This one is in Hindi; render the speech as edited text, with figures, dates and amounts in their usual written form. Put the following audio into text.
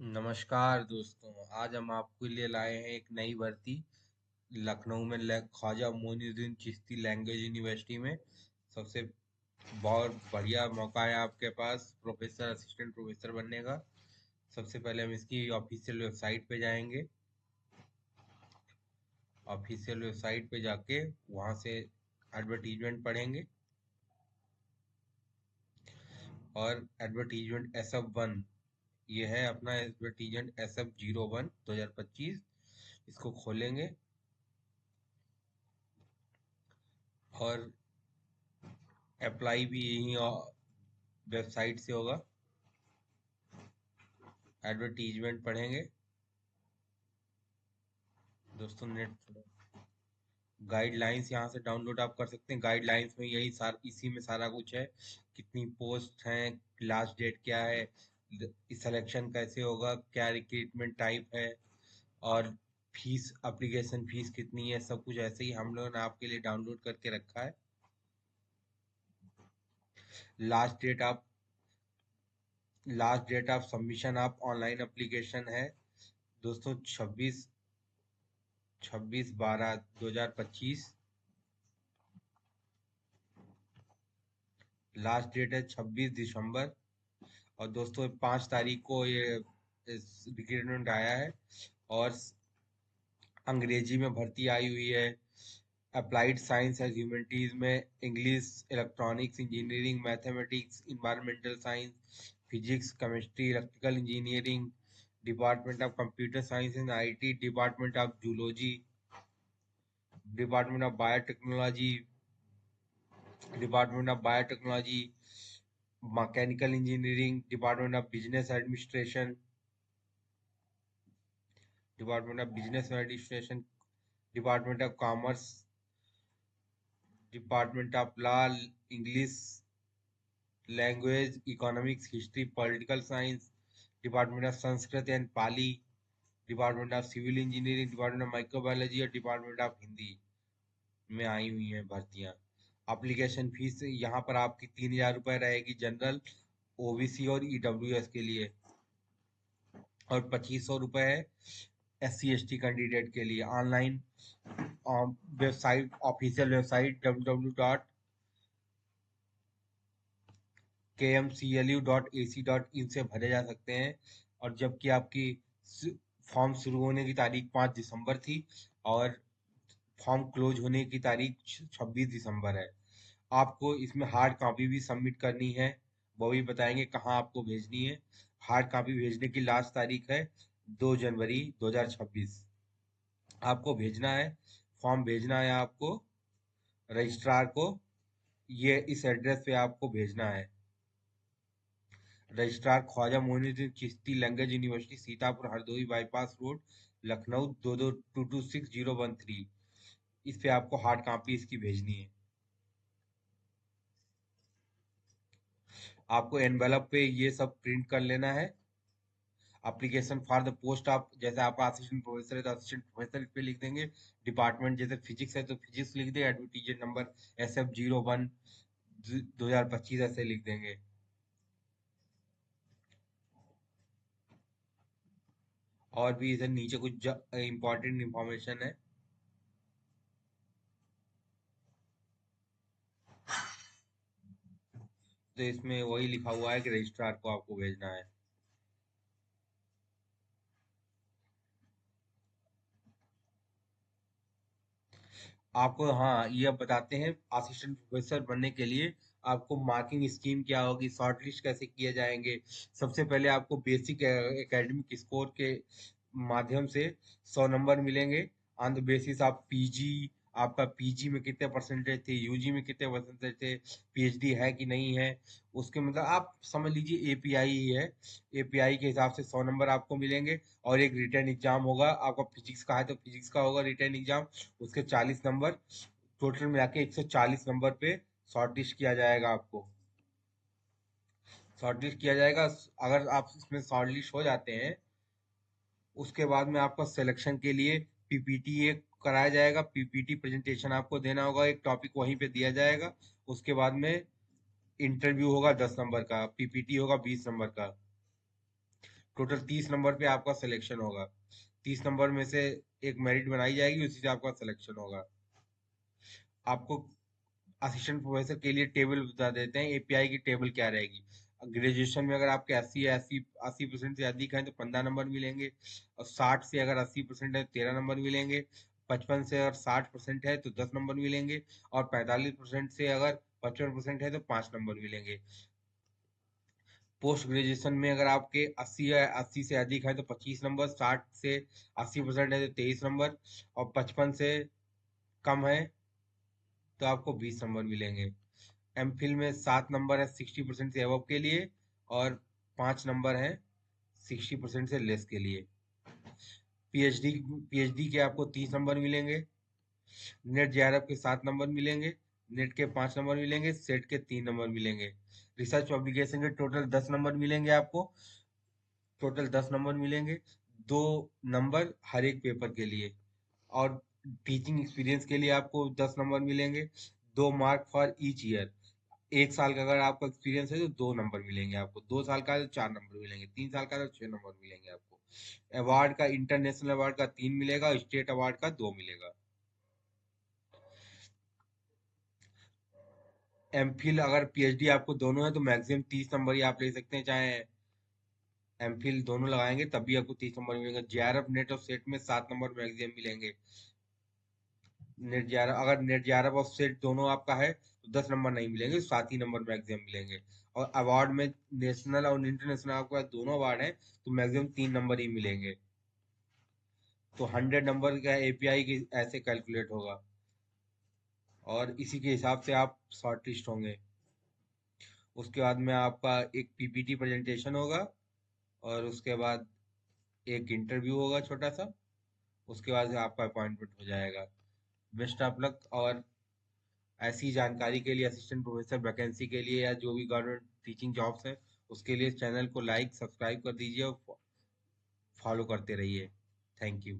नमस्कार दोस्तों। आज हम आपके लिए लाए हैं एक नई भर्ती लखनऊ में ख्वाजा मोइनुद्दीन चिश्ती लैंग्वेज यूनिवर्सिटी में। सबसे बहुत बढ़िया मौका है आपके पास प्रोफेसर असिस्टेंट प्रोफेसर बनने का। सबसे पहले हम इसकी ऑफिशियल वेबसाइट पे जाएंगे। ऑफिशियल वेबसाइट पे जाके वहाँ से एडवर्टीजमेंट पढ़ेंगे और एडवर्टीजमेंट SF1, ये है अपना एडवर्टीजमेंट SF01 2025। इसको खोलेंगे और अप्लाई भी यही वेबसाइट से होगा। एडवर्टीजमेंट पढ़ेंगे दोस्तों। नेट गाइडलाइंस यहाँ से डाउनलोड आप कर सकते हैं। गाइडलाइंस में यही इसी में सारा कुछ है। कितनी पोस्ट हैं, लास्ट डेट क्या है, सिलेक्शन कैसे होगा, क्या रिक्रूटमेंट टाइप है, और फीस, एप्लीकेशन फीस कितनी है, सब कुछ ऐसे ही हम लोगों ने आपके लिए डाउनलोड करके रखा है। लास्ट डेट आप लास्ट डेट ऑफ सबमिशन आप ऑनलाइन एप्लीकेशन है दोस्तों 26/12/2025। लास्ट डेट है 26 दिसंबर। और दोस्तों 5 तारीख को ये रिक्रूटमेंट आया है और अंग्रेजी में भर्ती आई हुई है। अप्लाइड साइंस एंड ह्यूमैनिटीज में English, electronics engineering, mathematics, environmental science, physics, chemistry, electrical engineering, department of computer science and IT, department of zoology, department of biotechnology, department of biotechnology, mechanical engineering, department of business administration, department of business administration, department of commerce, department of law, English language, economics, history, political science, department of Sanskrit and Pali, department of civil engineering, department of microbiology और डिपार्टमेंट ऑफ हिंदी में आई हुई हैं भर्तियां। एप्लीकेशन फीस यहाँ पर आपकी 3,000 रुपये रहेगी जनरल, OBC और EWS के लिए, और 2,500 रुपये है SC ST कैंडिडेट के लिए। Online website, official website www.kmclu.ac.in से भरे जा सकते हैं। और जबकि आपकी फॉर्म शुरू होने की तारीख 5 दिसंबर थी और फॉर्म क्लोज होने की तारीख 26 दिसंबर है। आपको इसमें हार्ड कॉपी भी सबमिट करनी है, वो भी बताएंगे कहाँ आपको भेजनी है। हार्ड कॉपी भेजने की लास्ट तारीख है 2 जनवरी 2026। आपको भेजना है, फॉर्म भेजना है आपको रजिस्ट्रार को। ये इस एड्रेस पे आपको भेजना है। Registrar Khwaja Moinuddin Chishti language university, Sitapur Hardoi bypass road, Lucknow 22226013। इस पे आपको हार्ड कॉपी इसकी भेजनी है। आपको एनवेलप पे ये सब प्रिंट कर लेना है। Application for the post of, जैसे आप असिस्टेंट प्रोफेसर है तो असिस्टेंट प्रोफेसर पे लिख देंगे। डिपार्टमेंट जैसे फिजिक्स है तो फिजिक्स लिख दे, एडवर्टीजमेंट नंबर SF01 2025 ऐसे लिख देंगे। और भी इधर नीचे कुछ इंपॉर्टेंट इंफॉर्मेशन है। तो इसमें वही लिखा हुआ है कि रजिस्ट्रार को आपको भेजना है। आपको हाँ ये अब बताते हैं असिस्टेंट प्रोफेसर बनने के लिए आपको मार्किंग स्कीम क्या होगी, शॉर्ट लिस्ट कैसे किए जाएंगे। सबसे पहले आपको बेसिक एकेडमिक स्कोर के माध्यम से 100 नंबर मिलेंगे। On the basis of PG, आपका PG में कितने परसेंटेज थे, UG में कितने परसेंटेज थे, PhD है कि नहीं है, उसके मतलब आप समझ लीजिए API ही है। API के हिसाब से 100 नंबर आपको मिलेंगे। और एक रिटर्न एग्जाम होगा आपका, फिजिक्स का है तो फिजिक्स का होगा रिटर्न एग्जाम, उसके 40 नंबर। टोटल मिला के 140 नंबर पे शॉर्ट लिस्ट किया जाएगा आपको। शॉर्ट लिस्ट किया जाएगा। अगर आप इसमें शॉर्ट लिस्ट हो जाते हैं, उसके बाद में आपका सिलेक्शन के लिए PPT एक कराया जाएगा। PPT प्रेजेंटेशन आपको देना होगा, एक टॉपिक वहीं पे दिया जाएगा। उसके बाद में इंटरव्यू होगा 10 नंबर का, PPT होगा 20 नंबर का। टोटल 30 नंबर पे आपका सिलेक्शन होगा। 30 नंबर में से एक मेरिट बनाई जाएगी, उसी से आपका सिलेक्शन होगा। आपको असिस्टेंट प्रोफेसर के लिए टेबल बता देते हैं, एपीआई की टेबल क्या रहेगी। ग्रेजुएशन में अगर आपके 80% से अधिक हैं तो 15 नंबर मिलेंगे, और 60 से अगर 80% है तो 13 नंबर मिलेंगे, 55 से अगर 60% है तो 10 नंबर मिलेंगे, और 45% से अगर 55% है तो 5 नंबर मिलेंगे। पोस्ट ग्रेजुएशन में अगर आपके 80 से अधिक है तो 25 नंबर, 60 से 80% है तो 23 नंबर, और 55 से कम है तो आपको 20 नंबर मिलेंगे। एमफिल में 7 नंबर है 60% से अबव के लिए, और 5 नंबर है 60% से लेस के लिए। पीएचडी पीएचडी के आपको 30 नंबर मिलेंगे। नेट जेआरएफ के 7 नंबर मिलेंगे। नेट के 5 नंबर मिलेंगे। सेट के 3 नंबर मिलेंगे। रिसर्च पब्लिकेशन के टोटल 10 नंबर मिलेंगे आपको। टोटल 10 नंबर मिलेंगे। 2 नंबर हर एक पेपर के लिए। और टीचिंग एक्सपीरियंस के लिए आपको 10 नंबर मिलेंगे। 2 मार्क फॉर ईच ईयर। 1 साल का अगर आपका एक्सपीरियंस है तो 2 नंबर मिलेंगे आपको। 2 साल का है तो 4 नंबर मिलेंगे। 3 साल का है तो 6 नंबर मिलेंगे आपको। अवार्ड का, इंटरनेशनल अवार्ड का 3 मिलेगा, और स्टेट अवार्ड का 2 मिलेगा। एमफिल अगर पीएचडी आपको दोनों है तो मैक्सिमम 30 नंबर ही आप ले सकते हैं। चाहे एमफिल दोनों लगाएंगे तब भी आपको 30 नंबर मिलेंगे। जेआरएफ नेट और सेट में 7 नंबर मैक्सिमम मिलेंगे। नेट 11, अगर नेट 11 और सेट दोनों आपका है तो 10 नंबर नहीं मिलेंगे, 7 ही नंबर मैक्सिमम मिलेंगे। और अवार्ड में नेशनल और इंटरनेशनल आपके पास दोनों अवार्ड हैं तो मैक्सिमम 3 नंबर ही मिलेंगे। तो 100 नंबर का एपीआई की ऐसे कैलकुलेट होगा, और इसी के हिसाब से आप शॉर्ट लिस्ट होंगे। उसके बाद में आपका एक पीपीटी प्रेजेंटेशन होगा, और उसके बाद एक इंटरव्यू होगा छोटा सा। उसके बाद आपका अपॉइंटमेंट हो जाएगा। Best of luck. और ऐसी जानकारी के लिए, असिस्टेंट प्रोफेसर वैकेंसी के लिए, या जो भी गवर्नमेंट टीचिंग जॉब्स है उसके लिए, चैनल को लाइक सब्सक्राइब कर दीजिए और फॉलो करते रहिए। Thank you.